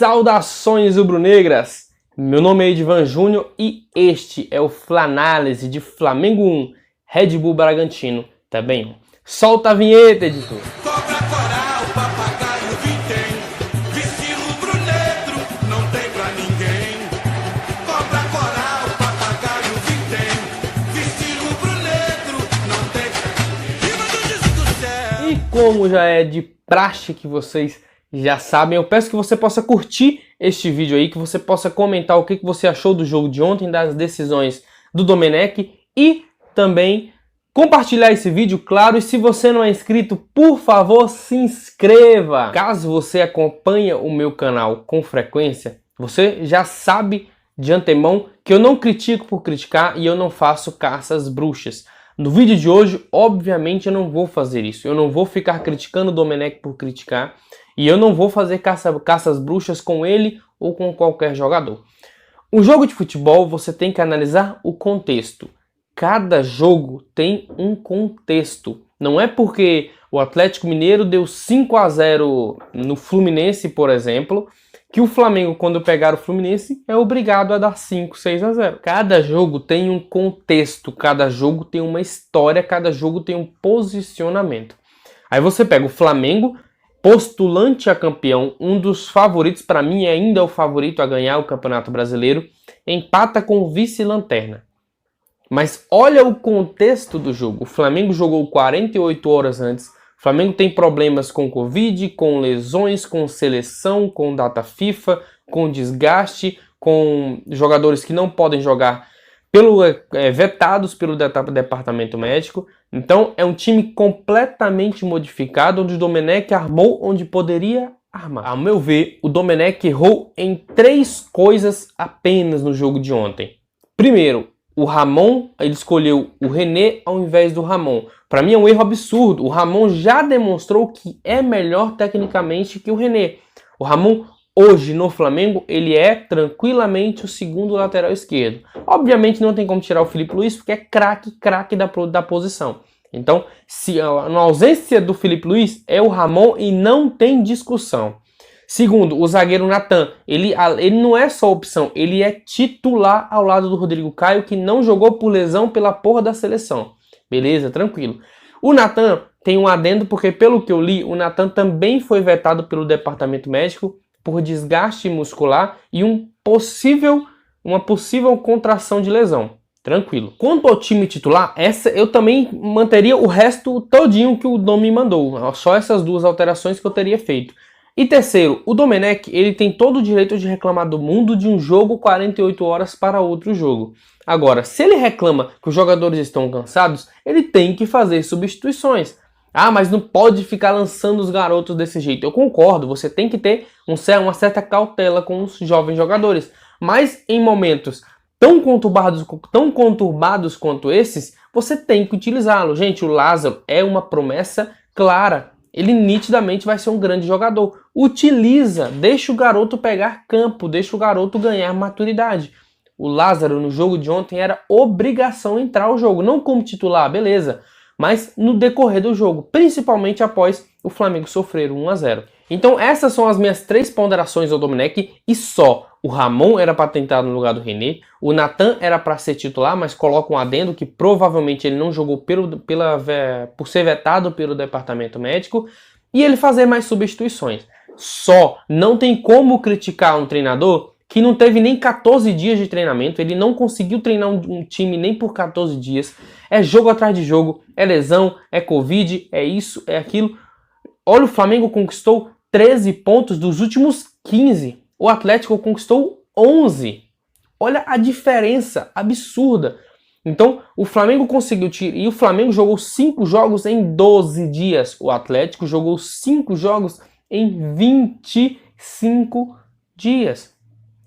Saudações rubro-negras! Meu nome é Edivan Júnior e este é o Flanálise de Flamengo 1, Red Bull Bragantino também 1. Solta a vinheta, editor! Cobra coral, papagaio, vintém, vestir rubro-negro não tem pra ninguém. Cobra coral, papagaio, vintém, vestir rubro-negro não tem pra ninguém. Viva do disco do céu! E como já é de praxe que vocês já sabem, eu peço que você possa curtir este vídeo aí, que você possa comentar o que você achou do jogo de ontem, das decisões do Domenech e também compartilhar esse vídeo, claro. E se você não é inscrito, por favor, se inscreva. Caso você acompanhe o meu canal com frequência, você já sabe de antemão que eu não critico por criticar e eu não faço caça às bruxas. No vídeo de hoje, obviamente, eu não vou fazer isso. Eu não vou ficar criticando o Domenech por criticar. E eu não vou fazer caça às bruxas com ele ou com qualquer jogador. Um jogo de futebol, você tem que analisar o contexto. Cada jogo tem um contexto. Não é porque o Atlético Mineiro deu 5-0 no Fluminense, por exemplo, que o Flamengo, quando pegar o Fluminense, é obrigado a dar 5-6-0. Cada jogo tem um contexto, cada jogo tem uma história, cada jogo tem um posicionamento. Aí você pega o Flamengo, postulante a campeão, um dos favoritos, para mim ainda é o favorito a ganhar o Campeonato Brasileiro, empata com o vice-lanterna. Mas olha o contexto do jogo. O Flamengo jogou 48 horas antes. O Flamengo tem problemas com Covid, com lesões, com seleção, com data FIFA, com desgaste, com jogadores que não podem jogar vetados pelo departamento médico. Então é um time completamente modificado, onde o Domenech armou onde poderia armar. Ao meu ver, o Domenech errou em 3 coisas apenas no jogo de ontem. Primeiro, o Ramon, ele escolheu o René ao invés do Ramon. Para mim é um erro absurdo. O Ramon já demonstrou que é melhor tecnicamente que o René. O Ramon hoje no Flamengo, ele é tranquilamente o segundo lateral esquerdo. Obviamente não tem como tirar o Filipe Luís, porque é craque da posição. Então, na ausência do Filipe Luís, é o Ramon e não tem discussão. Segundo, o zagueiro Natan, ele não é só opção, ele é titular ao lado do Rodrigo Caio, que não jogou por lesão pela porra da seleção. Beleza, tranquilo. O Natan tem um adendo, porque pelo que eu li, o Natan também foi vetado pelo departamento médico por desgaste muscular e uma possível contração de lesão. Tranquilo. Quanto ao time titular, eu também manteria o resto todinho que o Dom me mandou. Só essas 2 alterações que eu teria feito. E terceiro, o Domenech, ele tem todo o direito de reclamar do mundo de um jogo 48 horas para outro jogo. Agora, se ele reclama que os jogadores estão cansados, ele tem que fazer substituições. Ah, mas não pode ficar lançando os garotos desse jeito. Eu concordo, você tem que ter uma certa cautela com os jovens jogadores. Mas em momentos tão conturbados quanto esses, você tem que utilizá-lo. Gente, o Lázaro é uma promessa clara. Ele nitidamente vai ser um grande jogador. Utiliza, deixa o garoto pegar campo, deixa o garoto ganhar maturidade. O Lázaro no jogo de ontem era obrigação entrar ao jogo, não como titular, beleza, mas no decorrer do jogo, principalmente após o Flamengo sofrer 1-0. Então essas são as minhas 3 ponderações ao Domenech e só. O Ramon era para tentar no lugar do René, o Natan era para ser titular, mas coloca um adendo que provavelmente ele não jogou por ser vetado pelo departamento médico, e ele fazer mais substituições. Só. Não tem como criticar um treinador que não teve nem 14 dias de treinamento, ele não conseguiu treinar um time nem por 14 dias, é jogo atrás de jogo, é lesão, é Covid, é isso, é aquilo. Olha, o Flamengo conquistou 13 pontos dos últimos 15, o Atlético conquistou 11. Olha a diferença absurda. Então, o Flamengo conseguiu tirar, e o Flamengo jogou 5 jogos em 12 dias, o Atlético jogou 5 jogos em 25 dias.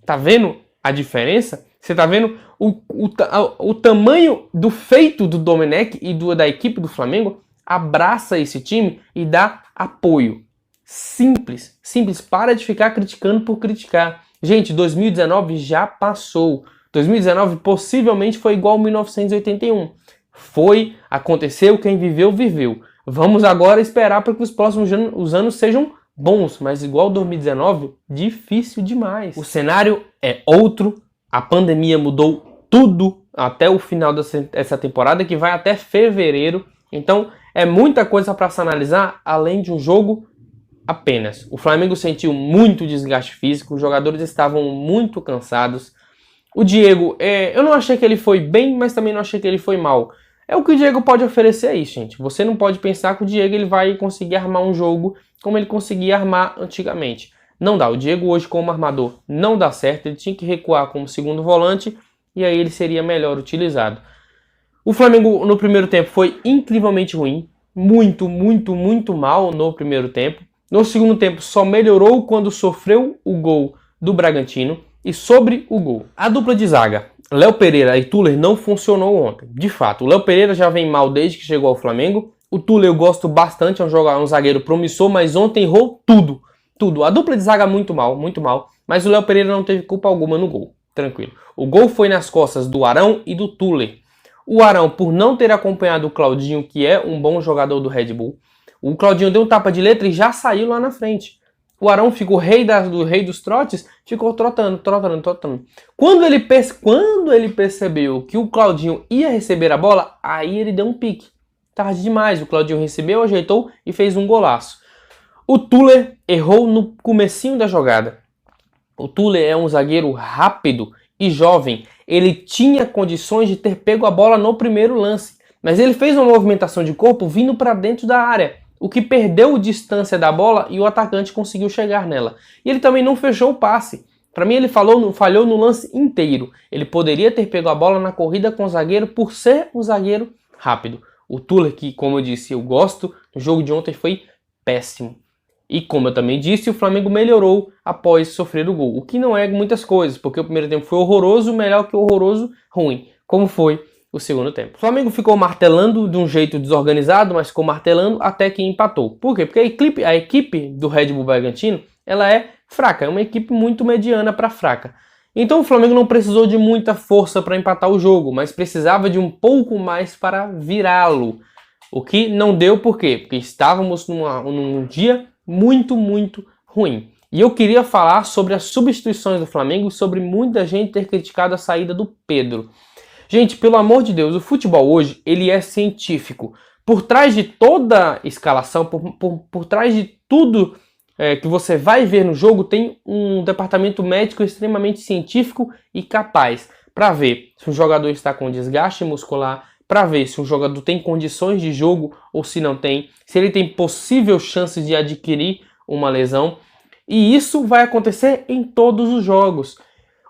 Tá vendo a diferença? Você tá vendo o tamanho do feito do Domenech e da equipe do Flamengo? Abraça esse time e dá apoio. Simples, simples. Para de ficar criticando por criticar. Gente, 2019 já passou. 2019 possivelmente foi igual a 1981. Aconteceu, quem viveu, viveu. Vamos agora esperar para que os próximos anos sejam bons, mas igual 2019, difícil demais. O cenário é outro, a pandemia mudou tudo até o final dessa temporada, que vai até fevereiro. Então é muita coisa para se analisar, além de um jogo apenas. O Flamengo sentiu muito desgaste físico, os jogadores estavam muito cansados. O Diego, eu não achei que ele foi bem, mas também não achei que ele foi mal. É o que o Diego pode oferecer aí, gente. Você não pode pensar que o Diego ele vai conseguir armar um jogo como ele conseguia armar antigamente. Não dá. O Diego hoje como armador não dá certo. Ele tinha que recuar como segundo volante e aí ele seria melhor utilizado. O Flamengo no primeiro tempo foi incrivelmente ruim. Muito, muito, muito mal no primeiro tempo. No segundo tempo só melhorou quando sofreu o gol do Bragantino. E sobre o gol, a dupla de zaga, Léo Pereira e Tuller não funcionou ontem. De fato, o Léo Pereira já vem mal desde que chegou ao Flamengo. O Tuller eu gosto bastante, é um zagueiro promissor, mas ontem errou tudo. Tudo. A dupla de zaga muito mal, mas o Léo Pereira não teve culpa alguma no gol. Tranquilo. O gol foi nas costas do Arão e do Tuller. O Arão, por não ter acompanhado o Claudinho, que é um bom jogador do Red Bull, o Claudinho deu um tapa de letra e já saiu lá na frente. O Arão ficou rei dos trotes, ficou trotando. Quando ele percebeu que o Claudinho ia receber a bola, aí ele deu um pique. Tarde demais, o Claudinho recebeu, ajeitou e fez um golaço. O Tuller errou no comecinho da jogada. O Tuller é um zagueiro rápido e jovem. Ele tinha condições de ter pego a bola no primeiro lance, mas ele fez uma movimentação de corpo vindo para dentro da área, o que perdeu distância da bola e o atacante conseguiu chegar nela. E ele também não fechou o passe. Para mim ele falhou no lance inteiro. Ele poderia ter pego a bola na corrida com o zagueiro por ser um zagueiro rápido. O Tuller, que como eu disse, eu gosto, no jogo de ontem foi péssimo. E como eu também disse, o Flamengo melhorou após sofrer o gol. O que não é muitas coisas, porque o primeiro tempo foi horroroso, melhor que horroroso, ruim. Como foi o segundo tempo. O Flamengo ficou martelando de um jeito desorganizado, mas ficou martelando até que empatou. Por quê? Porque a equipe do Red Bull Bragantino, ela é fraca, é uma equipe muito mediana para fraca. Então o Flamengo não precisou de muita força para empatar o jogo, mas precisava de um pouco mais para virá-lo. O que não deu por quê? Porque estávamos num dia muito, muito ruim. E eu queria falar sobre as substituições do Flamengo e sobre muita gente ter criticado a saída do Pedro. Gente, pelo amor de Deus, o futebol hoje, ele é científico. Por trás de toda escalação, por trás de tudo que você vai ver no jogo, tem um departamento médico extremamente científico e capaz para ver se um jogador está com desgaste muscular, para ver se um jogador tem condições de jogo ou se não tem, se ele tem possível chance de adquirir uma lesão. E isso vai acontecer em todos os jogos.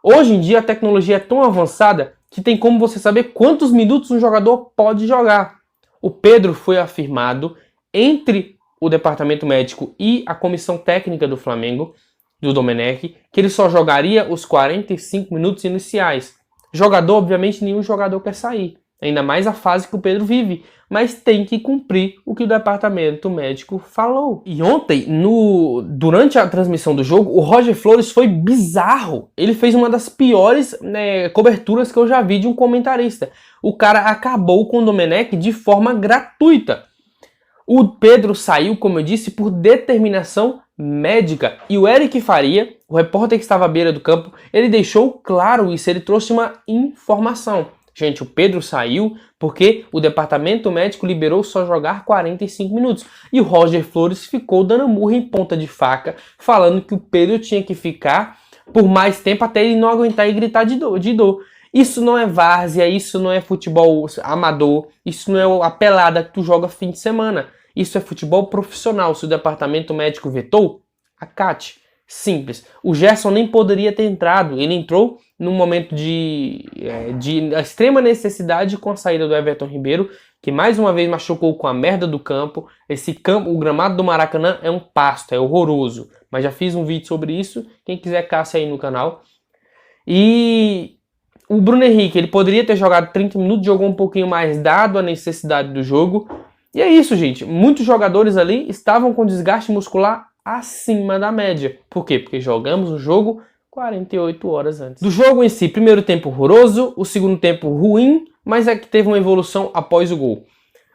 Hoje em dia a tecnologia é tão avançada que tem como você saber quantos minutos um jogador pode jogar. O Pedro foi afirmado entre o departamento médico e a comissão técnica do Flamengo, do Domenech, que ele só jogaria os 45 minutos iniciais. Jogador, obviamente, nenhum jogador quer sair. Ainda mais a fase que o Pedro vive, mas tem que cumprir o que o departamento médico falou. E ontem, durante a transmissão do jogo, o Roger Flores foi bizarro. Ele fez uma das piores coberturas que eu já vi de um comentarista. O cara acabou com o Domenech de forma gratuita. O Pedro saiu, como eu disse, por determinação médica. E o Eric Faria, o repórter que estava à beira do campo, ele deixou claro isso, ele trouxe uma informação. Gente, o Pedro saiu porque o departamento médico liberou só jogar 45 minutos. E o Roger Flores ficou dando murro em ponta de faca, falando que o Pedro tinha que ficar por mais tempo até ele não aguentar e gritar de dor. Isso não é várzea, isso não é futebol amador, isso não é a pelada que tu joga fim de semana. Isso é futebol profissional. Se o departamento médico vetou, acate. Simples. O Gerson nem poderia ter entrado. Ele entrou num momento de extrema necessidade com a saída do Everton Ribeiro, que mais uma vez machucou com a merda do campo. O gramado do Maracanã é um pasto, é horroroso. Mas já fiz um vídeo sobre isso. Quem quiser, caça aí no canal. E o Bruno Henrique, ele poderia ter jogado 30 minutos, jogou um pouquinho mais dado a necessidade do jogo. E é isso, gente. Muitos jogadores ali estavam com desgaste muscular acima da média. Por quê? Porque jogamos o jogo 48 horas antes. Do jogo em si, primeiro tempo horroroso, o segundo tempo ruim, mas é que teve uma evolução após o gol.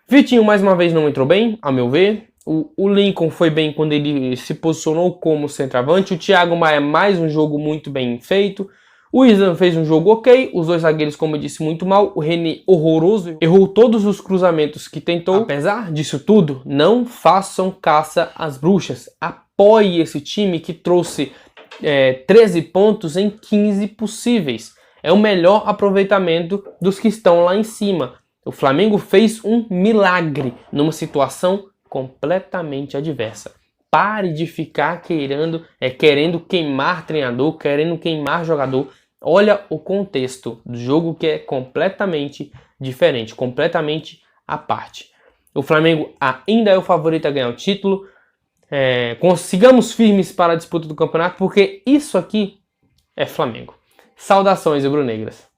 Vitinho mais uma vez não entrou bem, a meu ver. O Lincoln foi bem quando ele se posicionou como centroavante. O Thiago Maia, mais um jogo muito bem feito. O Isla fez um jogo ok. Os dois zagueiros, como eu disse, muito mal. O René, horroroso. Errou todos os cruzamentos que tentou. Apesar disso tudo, não façam caça às bruxas. Apoie esse time que trouxe 13 pontos em 15 possíveis. É o melhor aproveitamento dos que estão lá em cima. O Flamengo fez um milagre numa situação completamente adversa. Pare de ficar querendo queimar treinador, querendo queimar jogador. Olha o contexto do jogo, que é completamente diferente, completamente à parte. O Flamengo ainda é o favorito a ganhar o título. Sigamos firmes para a disputa do campeonato, porque isso aqui é Flamengo. Saudações rubro-negras.